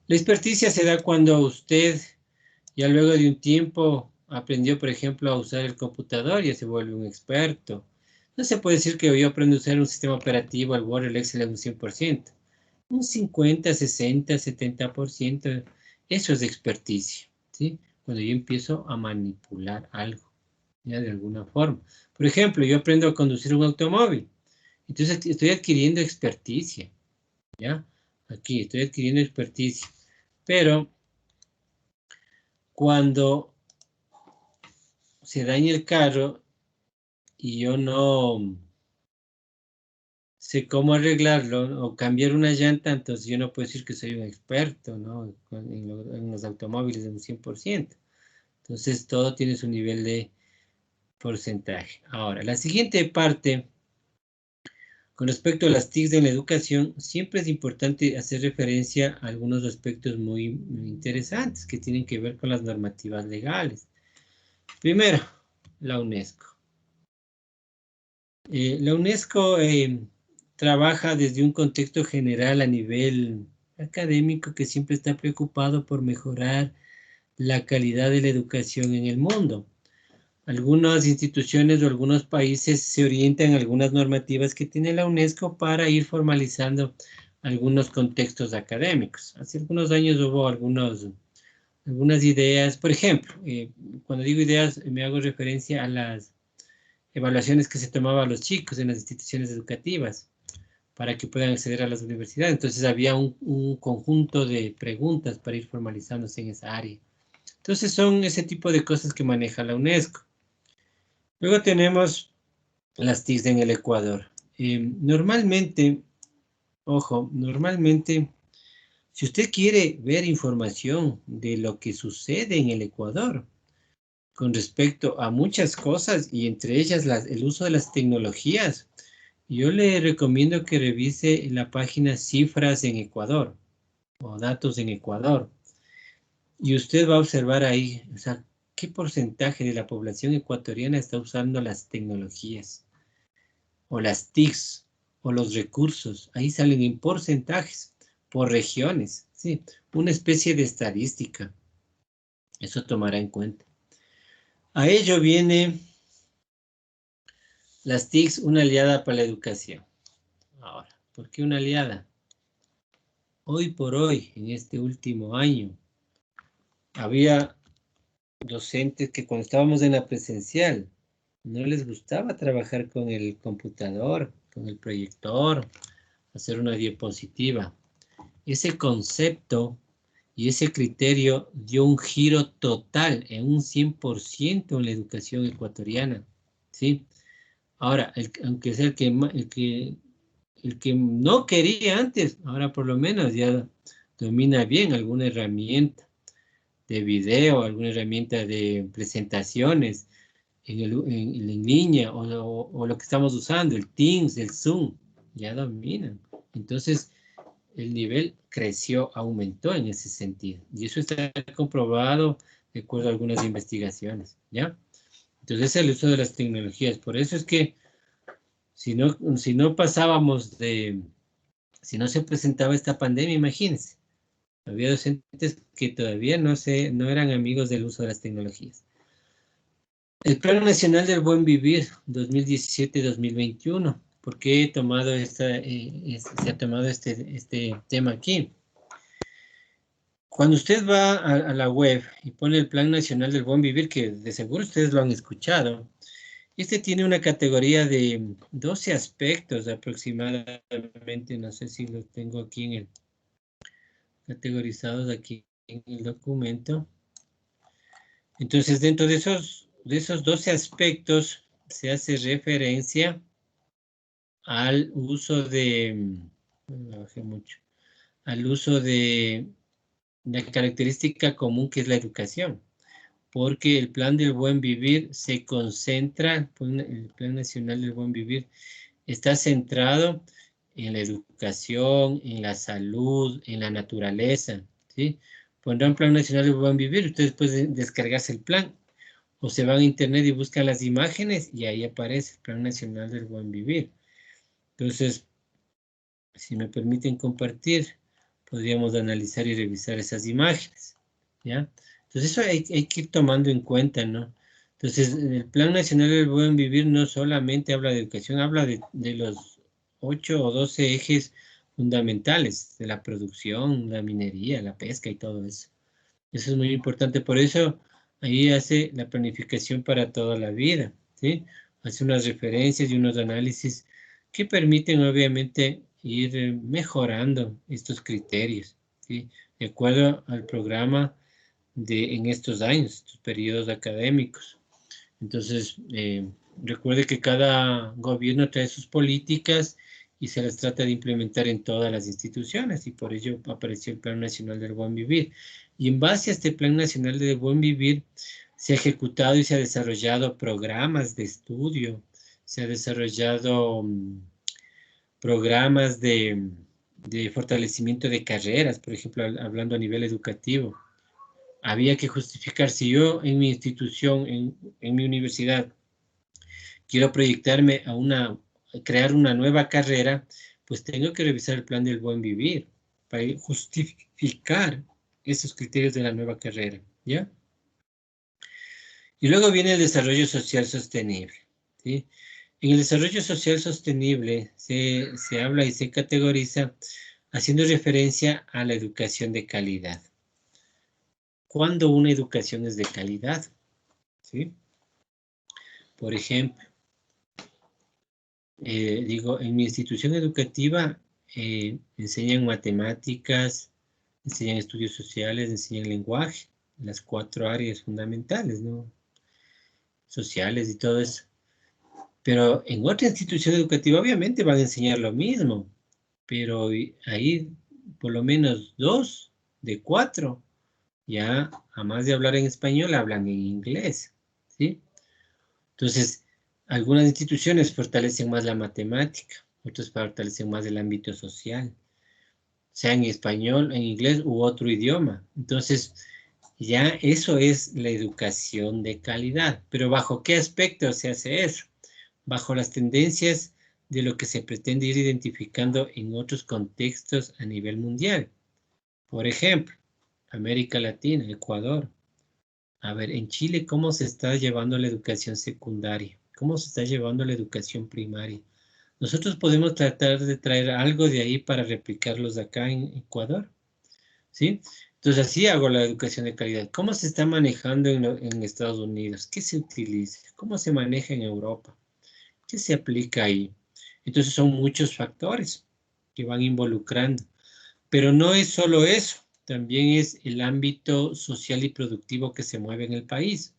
La experticia se da cuando usted, ya luego de un tiempo, aprendió, por ejemplo, a usar el computador y ya se vuelve un experto. No se puede decir que yo aprendo a usar un sistema operativo, el Word, el Excel, un 100%. Un 50, 60, 70%. Eso es experticia, ¿sí? Cuando yo empiezo a manipular algo, ya de alguna forma. Por ejemplo, yo aprendo a conducir un automóvil. Entonces estoy adquiriendo experticia, ¿ya? Aquí estoy adquiriendo experticia. Pero cuando se daña el carro y yo no sé cómo arreglarlo o cambiar una llanta, entonces yo no puedo decir que soy un experto, ¿no?, en los automóviles de un 100%. Entonces todo tiene su nivel de porcentaje. Ahora, la siguiente parte, con respecto a las TICs en la educación, siempre es importante hacer referencia a algunos aspectos muy interesantes que tienen que ver con las normativas legales. Primero, la UNESCO. La UNESCO trabaja desde un contexto general a nivel académico que siempre está preocupado por mejorar la calidad de la educación en el mundo. Algunas instituciones o algunos países se orientan a algunas normativas que tiene la UNESCO para ir formalizando algunos contextos académicos. Hace algunos años hubo algunas ideas, por ejemplo, cuando digo ideas me hago referencia a las evaluaciones que se tomaban a los chicos en las instituciones educativas para que puedan acceder a las universidades. Entonces había un conjunto de preguntas para ir formalizándose en esa área. Entonces son ese tipo de cosas que maneja la UNESCO. Luego tenemos las TICs en el Ecuador. Normalmente, ojo, normalmente, si usted quiere ver información de lo que sucede en el Ecuador con respecto a muchas cosas y entre ellas el uso de las tecnologías, yo le recomiendo que revise la página Cifras en Ecuador o Datos en Ecuador. Y usted va a observar ahí, o sea, qué porcentaje de la población ecuatoriana está usando las tecnologías o las TICs o los recursos. Ahí salen en porcentajes. por regiones, ¿sí? Una especie de estadística. Eso tomará en cuenta. A ello viene las TICs, una aliada para la educación. Ahora, ¿por qué una aliada? Hoy por hoy, en este último año, había docentes que cuando estábamos en la presencial, no les gustaba trabajar con el computador, con el proyector, hacer una diapositiva. Ese concepto y ese criterio dio un giro total, en un 100% en la educación ecuatoriana, ¿sí? Ahora, aunque sea el que no quería antes, ahora por lo menos ya domina bien alguna herramienta de video, alguna herramienta de presentaciones en línea o lo que estamos usando, el Teams, el Zoom, ya dominan. Entonces, el nivel creció, aumentó en ese sentido. Y eso está comprobado de acuerdo a algunas investigaciones, ¿ya? Entonces, el uso de las tecnologías. Por eso es que si no pasábamos si no se presentaba esta pandemia, imagínense, había docentes que todavía no eran amigos del uso de las tecnologías. El Plan Nacional del Buen Vivir 2017-2021. ¿Por qué he tomado se ha tomado este tema aquí? Cuando usted va a la web y pone el Plan Nacional del Buen Vivir, que de seguro ustedes lo han escuchado, este tiene una categoría de 12 aspectos aproximadamente, no sé si los tengo aquí categorizados aquí en el documento. Entonces, dentro de esos 12 aspectos se hace referencia al uso al uso de la característica común que es la educación, porque el Plan del Buen Vivir se concentra, el Plan Nacional del Buen Vivir está centrado en la educación, en la salud, en la naturaleza, ¿sí? Pondrán Plan Nacional del Buen Vivir, ustedes pueden descargarse el plan, o se van a internet y buscan las imágenes y ahí aparece el Plan Nacional del Buen Vivir. Entonces, si me permiten compartir, podríamos analizar y revisar esas imágenes, ¿ya? Entonces eso hay que ir tomando en cuenta, ¿no? Entonces, el Plan Nacional del Buen Vivir no solamente habla de educación, habla de los 8 o 12 ejes fundamentales de la producción, la minería, la pesca y todo eso. Eso es muy importante, por eso ahí hace la planificación para toda la vida, ¿sí? Hace unas referencias y unos análisis que permiten obviamente ir mejorando estos criterios, ¿sí? De acuerdo al programa en estos años, estos periodos académicos. Entonces, recuerde que cada gobierno trae sus políticas y se las trata de implementar en todas las instituciones y por ello apareció el Plan Nacional del Buen Vivir. Y en base a este Plan Nacional del Buen Vivir se ha ejecutado y se ha desarrollado programas de estudio, se ha desarrollado programas de fortalecimiento de carreras, por ejemplo, hablando a nivel educativo. Había que justificar si yo en mi institución, en mi universidad, quiero proyectarme a crear una nueva carrera, pues tengo que revisar el plan del buen vivir para justificar esos criterios de la nueva carrera, ¿ya? Y luego viene el desarrollo social sostenible, ¿sí? En el desarrollo social sostenible se habla y se categoriza haciendo referencia a la educación de calidad. ¿Cuándo una educación es de calidad? ¿Sí? Por ejemplo, en mi institución educativa enseñan matemáticas, enseñan estudios sociales, enseñan lenguaje, las 4 áreas fundamentales, ¿no? Sociales y todo eso. Pero en otra institución educativa obviamente van a enseñar lo mismo, pero ahí por lo menos 2 de 4 ya, además de hablar en español, hablan en inglés, ¿sí? Entonces, algunas instituciones fortalecen más la matemática, otras fortalecen más el ámbito social, sea en español, en inglés u otro idioma. Entonces, ya eso es la educación de calidad. Pero ¿bajo qué aspecto se hace eso? Bajo las tendencias de lo que se pretende ir identificando en otros contextos a nivel mundial. Por ejemplo, América Latina, Ecuador. A ver, en Chile, ¿cómo se está llevando la educación secundaria? ¿Cómo se está llevando la educación primaria? Nosotros podemos tratar de traer algo de ahí para replicarlos acá en Ecuador, ¿sí? Entonces, así hago la educación de calidad. ¿Cómo se está manejando en Estados Unidos? ¿Qué se utiliza? ¿Cómo se maneja en Europa? ¿Qué se aplica ahí? Entonces, son muchos factores que van involucrando. Pero no es solo eso, también es el ámbito social y productivo que se mueve en el país.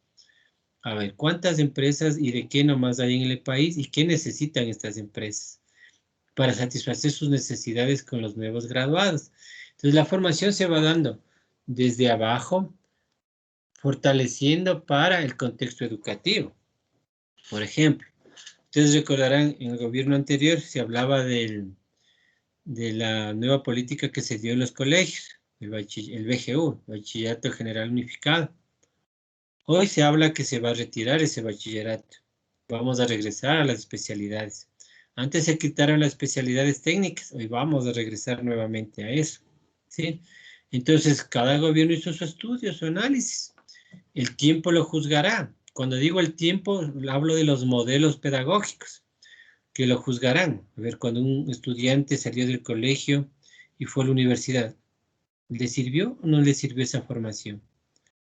A ver, ¿cuántas empresas y de qué nomás hay en el país y qué necesitan estas empresas para satisfacer sus necesidades con los nuevos graduados? Entonces, la formación se va dando desde abajo, fortaleciendo para el contexto educativo. Por ejemplo, ustedes recordarán, en el gobierno anterior se hablaba de la nueva política que se dio en los colegios, el BGU, Bachillerato General Unificado. Hoy se habla que se va a retirar ese bachillerato. Vamos a regresar a las especialidades. Antes se quitaron las especialidades técnicas, hoy vamos a regresar nuevamente a eso, ¿sí? Entonces, cada gobierno hizo su estudio, su análisis. El tiempo lo juzgará. Cuando digo el tiempo, hablo de los modelos pedagógicos, que lo juzgarán. A ver, cuando un estudiante salió del colegio y fue a la universidad, ¿le sirvió o no le sirvió esa formación?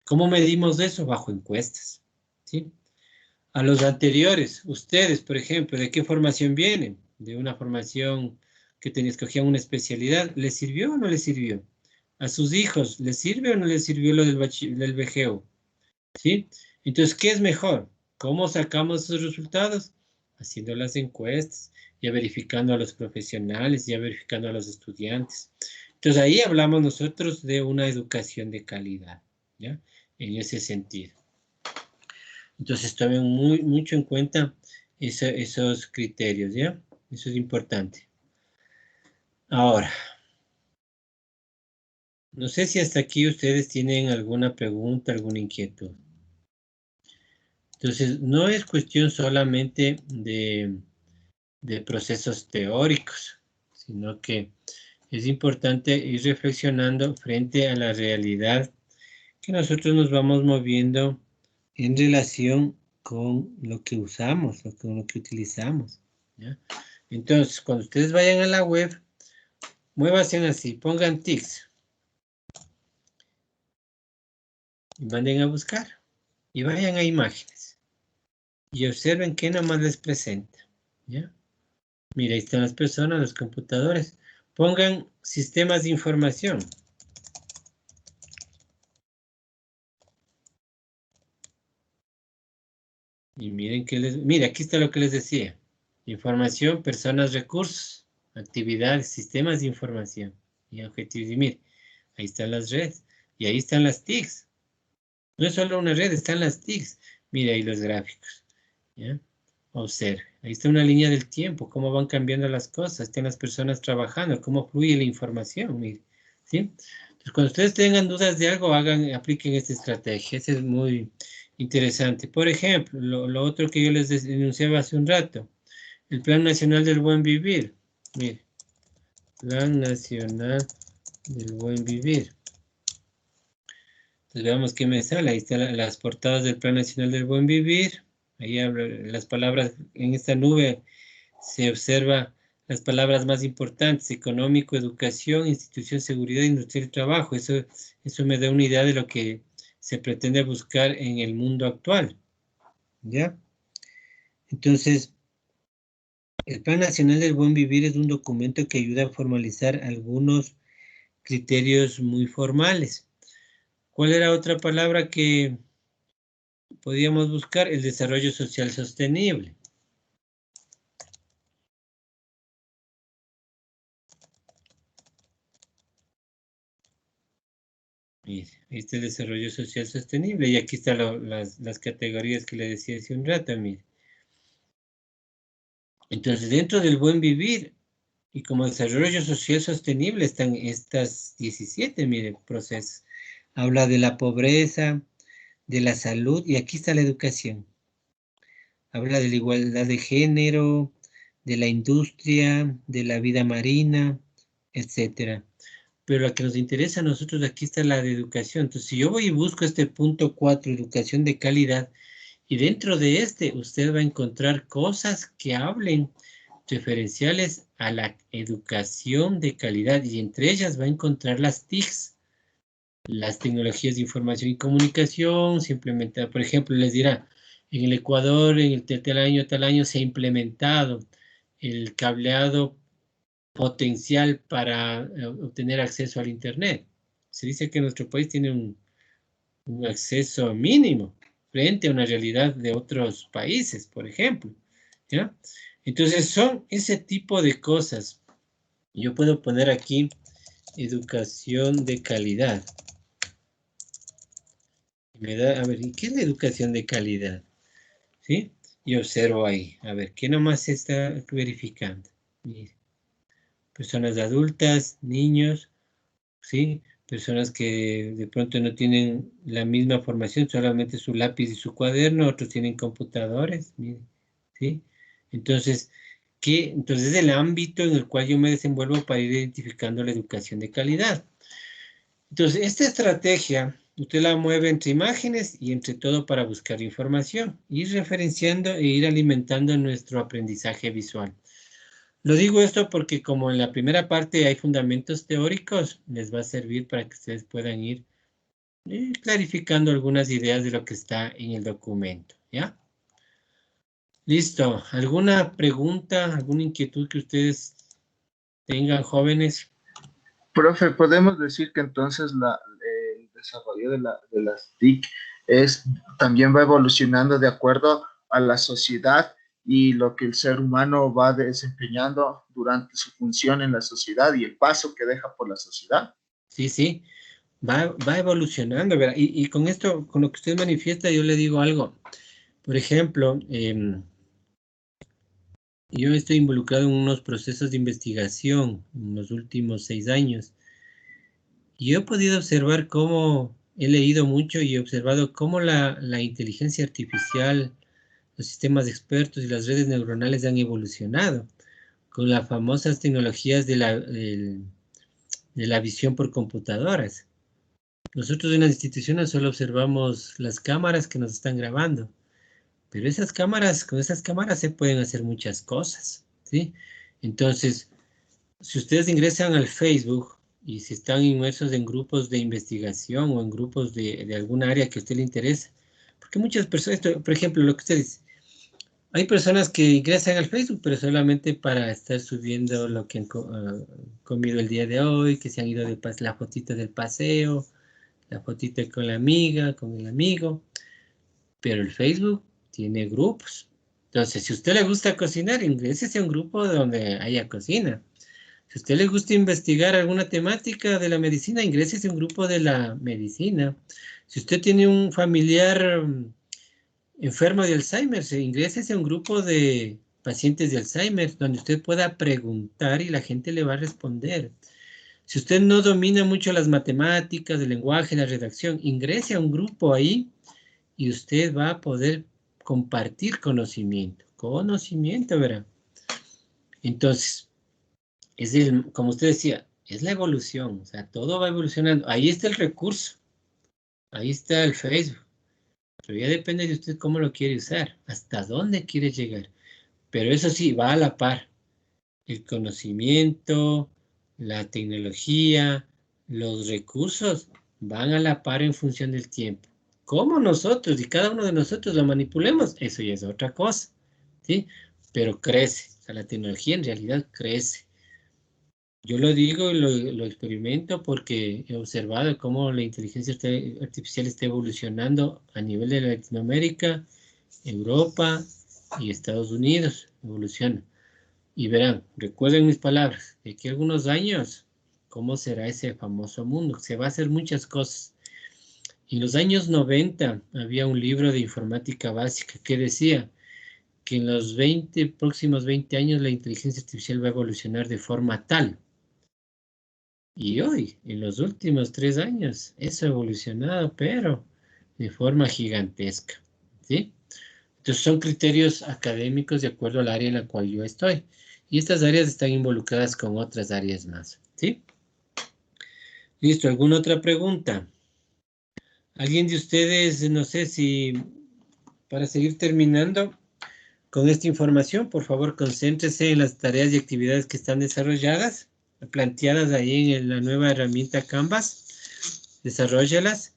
¿Cómo medimos eso? Bajo encuestas, ¿sí? A los anteriores, ustedes, por ejemplo, ¿de qué formación vienen? De una formación que escogían una especialidad. ¿Les sirvió o no les sirvió? A sus hijos, ¿les sirve o no les sirvió lo del BGU? ¿Sí? Entonces, ¿qué es mejor? ¿Cómo sacamos esos resultados? Haciendo las encuestas, ya verificando a los profesionales, ya verificando a los estudiantes. Entonces, ahí hablamos nosotros de una educación de calidad, ¿ya? En ese sentido. Entonces, tomen mucho en cuenta esos criterios, ¿ya? Eso es importante. Ahora, no sé si hasta aquí ustedes tienen alguna pregunta, alguna inquietud. Entonces, no es cuestión solamente de procesos teóricos, sino que es importante ir reflexionando frente a la realidad que nosotros nos vamos moviendo en relación con lo que usamos, con lo que utilizamos, ¿ya? Entonces, cuando ustedes vayan a la web, muévanse así, pongan TICS y manden a buscar y vayan a imágenes y observen qué nomás les presenta, ¿ya? Mira, ahí están las personas, los computadores. Pongan sistemas de información. Y miren mira, aquí está lo que les decía. Información, personas, recursos, actividades, sistemas de información y objetivos. Y mire, ahí están las redes y ahí están las TICs. No es solo una red, están las TICs. Mire ahí los gráficos, ¿ya? Observe, ahí está una línea del tiempo, cómo van cambiando las cosas, están las personas trabajando, cómo fluye la información, mire, ¿sí? Entonces, cuando ustedes tengan dudas de algo, apliquen esta estrategia, eso es muy interesante. Por ejemplo, lo otro que yo les denunciaba hace un rato, el Plan Nacional del Buen Vivir, mire, Plan Nacional del Buen Vivir. Entonces veamos qué me sale, ahí están las portadas del Plan Nacional del Buen Vivir. Ahí las palabras en esta nube se observa las palabras más importantes: económico, educación, institución, seguridad, industria y trabajo. Eso me da una idea de lo que se pretende buscar en el mundo actual, ¿ya? Entonces, el Plan Nacional del Buen Vivir es un documento que ayuda a formalizar algunos criterios muy formales. ¿Cuál era otra palabra que podíamos buscar? El desarrollo social sostenible. Mire, ahí está el desarrollo social sostenible y aquí están las categorías que le decía hace un rato, mire. Entonces, dentro del buen vivir y como desarrollo social sostenible están estas 17, mire, procesos. Habla de la pobreza, de la salud y aquí está la educación. Habla de la igualdad de género, de la industria, de la vida marina, etcétera. Pero la que nos interesa a nosotros aquí está la de educación. Entonces, si yo voy y busco este punto 4, educación de calidad, y dentro de este usted va a encontrar cosas que hablen referenciales a la educación de calidad, y entre ellas va a encontrar las TICs, las tecnologías de información y comunicación, se implementa, por ejemplo, les dirá, en el Ecuador, en el tal año se ha implementado el cableado potencial para obtener acceso al Internet. Se dice que nuestro país tiene un acceso mínimo frente a una realidad de otros países, por ejemplo, ¿ya? Entonces son ese tipo de cosas. Yo puedo poner aquí educación de calidad. Me da, a ver, ¿y qué es la educación de calidad? ¿Sí? Y observo ahí, a ver, ¿qué nomás se está verificando? Mire, personas adultas, niños, ¿sí? Personas que de pronto no tienen la misma formación, solamente su lápiz y su cuaderno, otros tienen computadores, mire, ¿sí? Entonces, entonces es el ámbito en el cual yo me desenvuelvo para ir identificando la educación de calidad. Entonces, esta estrategia, usted la mueve entre imágenes y entre todo para buscar información, ir referenciando e ir alimentando nuestro aprendizaje visual. Lo digo esto porque como en la primera parte hay fundamentos teóricos, les va a servir para que ustedes puedan ir clarificando algunas ideas de lo que está en el documento, ¿ya? Listo. ¿Alguna pregunta, alguna inquietud que ustedes tengan, jóvenes? Profe, podemos decir que entonces el desarrollo de las TIC también va evolucionando de acuerdo a la sociedad y lo que el ser humano va desempeñando durante su función en la sociedad y el paso que deja por la sociedad. Sí, sí. Va evolucionando, ¿verdad? Y con esto, con lo que usted manifiesta, yo le digo algo. Por ejemplo, yo estoy involucrado en unos procesos de investigación en los últimos 6 años. Y yo he podido observar cómo, he leído mucho y he observado cómo la inteligencia artificial, los sistemas de expertos y las redes neuronales han evolucionado con las famosas tecnologías de la visión por computadoras. Nosotros en las instituciones solo observamos las cámaras que nos están grabando, pero esas cámaras, con esas cámaras se pueden hacer muchas cosas, ¿sí? Entonces, si ustedes ingresan al Facebook y si están inmersos en grupos de investigación o en grupos de alguna área que a usted le interesa, porque muchas personas, por ejemplo, lo que usted dice, hay personas que ingresan al Facebook, pero solamente para estar subiendo lo que han comido el día de hoy, que se han ido la fotito del paseo, la fotito con la amiga, con el amigo, pero el Facebook tiene grupos. Entonces, si a usted le gusta cocinar, ingrese a un grupo donde haya cocina. Si a usted le gusta investigar alguna temática de la medicina, ingrese a un grupo de la medicina. Si usted tiene un familiar enfermo de Alzheimer, ingrese a un grupo de pacientes de Alzheimer, donde usted pueda preguntar y la gente le va a responder. Si usted no domina mucho las matemáticas, el lenguaje, la redacción, ingrese a un grupo ahí y usted va a poder compartir conocimiento. Conocimiento, ¿verdad? Entonces, como usted decía, es la evolución, o sea, todo va evolucionando. Ahí está el recurso, ahí está el Facebook, pero ya depende de usted cómo lo quiere usar, hasta dónde quiere llegar. Pero eso sí, va a la par. El conocimiento, la tecnología, los recursos van a la par en función del tiempo. Cómo nosotros y cada uno de nosotros lo manipulemos, eso ya es otra cosa, ¿sí? Pero crece, o sea, la tecnología en realidad crece. Yo lo digo y lo experimento porque he observado cómo la inteligencia artificial está evolucionando a nivel de Latinoamérica, Europa y Estados Unidos. Evoluciona. Y verán, recuerden mis palabras, de aquí a algunos años, ¿cómo será ese famoso mundo? Se va a hacer muchas cosas. En los años 90 había un libro de informática básica que decía que en los próximos 20 años la inteligencia artificial va a evolucionar de forma tal. Y hoy, en los últimos 3 años, eso ha evolucionado, pero de forma gigantesca, ¿sí? Entonces son criterios académicos de acuerdo al área en la cual yo estoy. Y estas áreas están involucradas con otras áreas más, ¿sí? Listo, ¿alguna otra pregunta? ¿Alguien de ustedes, no sé si, para seguir terminando con esta información, por favor, concéntrese en las tareas y actividades que están desarrolladas, planteadas ahí en la nueva herramienta Canvas? Desarróllalas.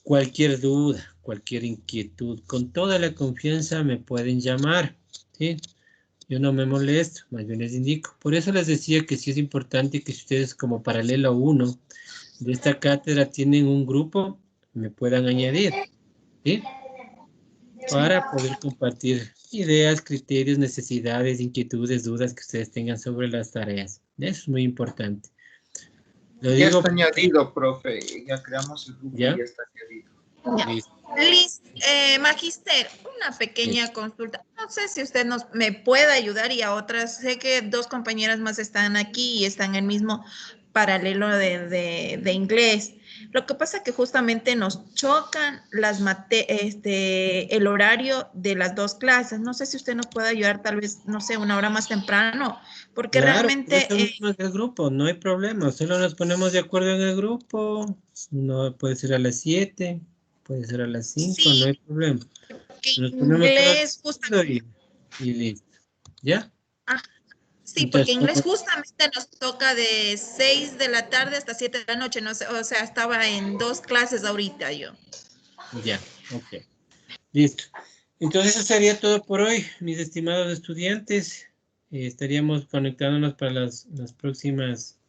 Cualquier duda, cualquier inquietud, con toda la confianza me pueden llamar, ¿sí? Yo no me molesto, más bien les indico. Por eso les decía que sí es importante que si ustedes como paralelo 1 de esta cátedra tienen un grupo, me puedan añadir, ¿sí? Para poder compartir ideas, criterios, necesidades, inquietudes, dudas que ustedes tengan sobre las tareas. Eso es muy importante. Lo Ya digo, está añadido, profe. Ya creamos el grupo ¿ya? y ya está añadido. Listo. Liz, Magister, una pequeña consulta. No sé si usted me puede ayudar y a otras. Sé que 2 compañeras más están aquí y están en el mismo paralelo de inglés. Lo que pasa es que justamente nos chocan el horario de las 2 clases. No sé si usted nos puede ayudar, tal vez, no sé, una hora más temprano, porque Claro, por realmente eso mismo es el grupo, no hay problema, solo nos ponemos de acuerdo en el grupo, no puede ser a las 7, puede ser a las 5, no hay sí, problema. que Nos ponemos todos de inglés acuerdo justamente. y listo, ¿ya? Sí, porque Entonces, inglés justamente nos toca de 6 de la tarde hasta 7 de la noche, no sé, o sea, estaba en 2 clases ahorita yo. ya, ok, listo. Entonces eso sería todo por hoy, mis estimados estudiantes. Estaríamos conectándonos para las próximas